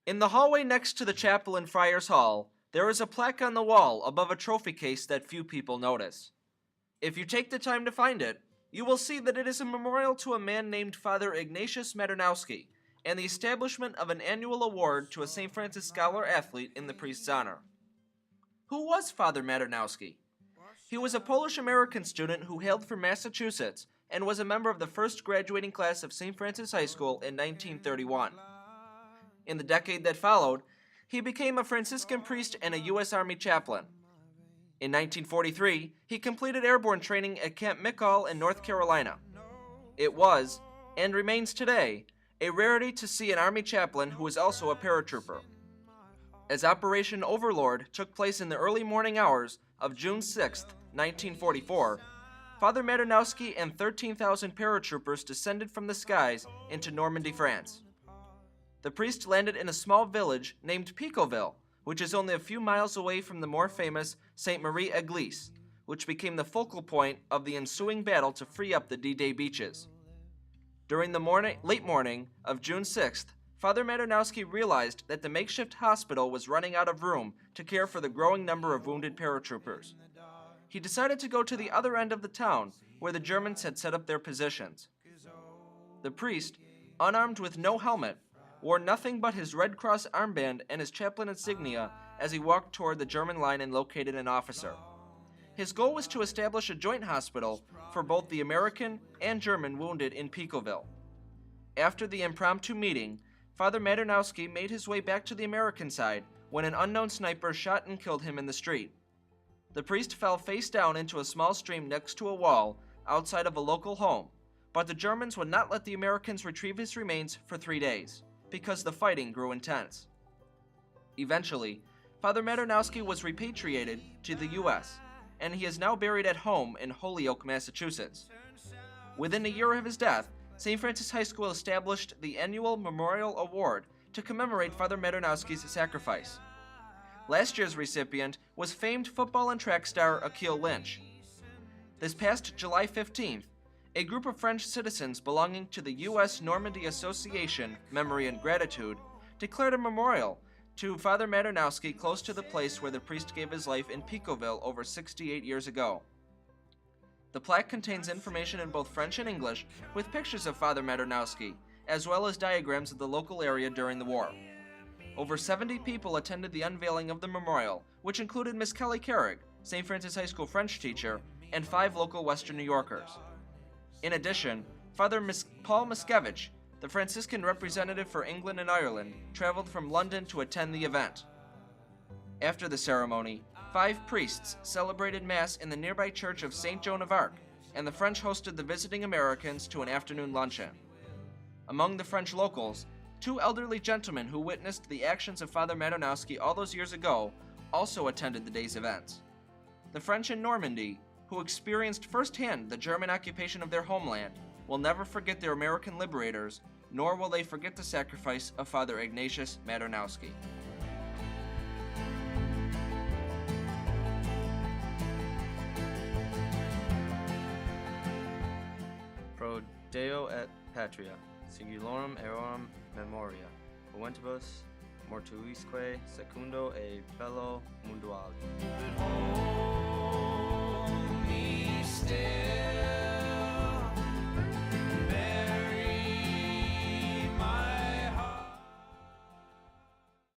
In the hallway next to the chapel in Friars Hall, there is a plaque on the wall above a trophy case that few people notice. If you take the time to find it, you will see that it is a memorial to a man named Father Ignatius Maternowski and the establishment of an annual award to a St. Francis Scholar athlete in the priest's honor. Who was Father Maternowski? He was a Polish-American student who hailed from Massachusetts and was a member of the first graduating class of St. Francis High School in 1931. In the decade that followed, he became a Franciscan priest and a U.S. Army chaplain. In 1943, he completed airborne training at Camp McCall in North Carolina. It was, and remains today, a rarity to see an Army chaplain who is also a paratrooper. As Operation Overlord took place in the early morning hours of June 6, 1944, Father Maternowski and 13,000 paratroopers descended from the skies into Normandy, France. The priest landed in a small village named Picoville, which is only a few miles away from the more famous St. Marie-Église, which became the focal point of the ensuing battle to free up the D-Day beaches. During the late morning of June 6th, Father Maternowski realized that the makeshift hospital was running out of room to care for the growing number of wounded paratroopers. He decided to go to the other end of the town, where the Germans had set up their positions. The priest, unarmed with no helmet, wore nothing but his Red Cross armband and his chaplain insignia as he walked toward the German line and located an officer. His goal was to establish a joint hospital for both the American and German wounded in Picoville. After the impromptu meeting, Father Maternowski made his way back to the American side when an unknown sniper shot and killed him in the street. The priest fell face down into a small stream next to a wall outside of a local home, but the Germans would not let the Americans retrieve his remains for 3 days, because the fighting grew intense. Eventually, Father Maternowski was repatriated to the U.S., and he is now buried at home in Holyoke, Massachusetts. Within a year of his death, St. Francis High School established the annual Memorial Award to commemorate Father Maternowski's sacrifice. Last year's recipient was famed football and track star Akil Lynch. This past July 15th, a group of French citizens belonging to the U.S. Normandy Association Memory and Gratitude declared a memorial to Father Maternowski close to the place where the priest gave his life in Picoville over 68 years ago. The plaque contains information in both French and English with pictures of Father Maternowski, as well as diagrams of the local area during the war. Over 70 people attended the unveiling of the memorial, which included Miss Kelly Carrig, St. Francis High School French teacher, and 5 local Western New Yorkers. In addition, Father Paul Miskevich, the Franciscan representative for England and Ireland, traveled from London to attend the event. After the ceremony, 5 priests celebrated Mass in the nearby church of St. Joan of Arc, and the French hosted the visiting Americans to an afternoon luncheon. Among the French locals, 2 elderly gentlemen who witnessed the actions of Father Maternowski all those years ago also attended the day's events. The French in Normandy, who experienced firsthand the German occupation of their homeland, will never forget their American liberators, nor will they forget the sacrifice of Father Ignatius Maternowski. Pro Deo et Patria, singulorum eorum memoria, momentibus mortuisque secundo e bello munduali.